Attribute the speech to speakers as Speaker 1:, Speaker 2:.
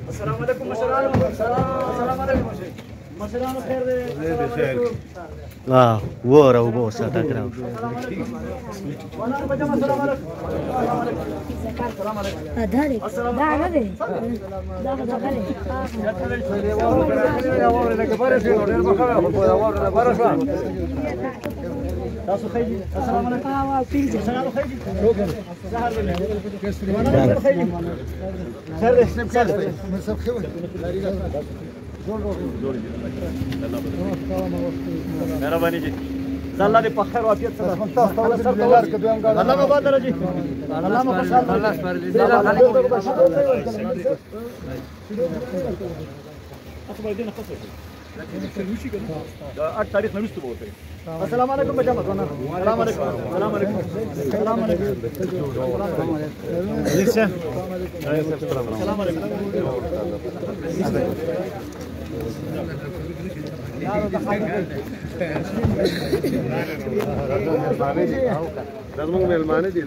Speaker 1: السلام عليكم مشرانو. السلام عليكم مشرانو خير.
Speaker 2: ورا وبوس هذا كلام.
Speaker 1: وانا بجمع السلام عليكم. السلام عليكم.
Speaker 3: ذلك ده عادي
Speaker 1: تاسو خيجي السلام عليكم. السلام خيجي. خير اسلم خير. مهرباني جی الله دې په خیر او عافیت سره الله مبارک درجه الله مبارک الله سپارلی دې لا 8 تاریخ نوښته بوته. السلام علیکم بچا مزونه. السلام علیکم. السلام علیکم. السلام علیکم. السلام علیکم.
Speaker 4: دا زموږ مېلمانه دي.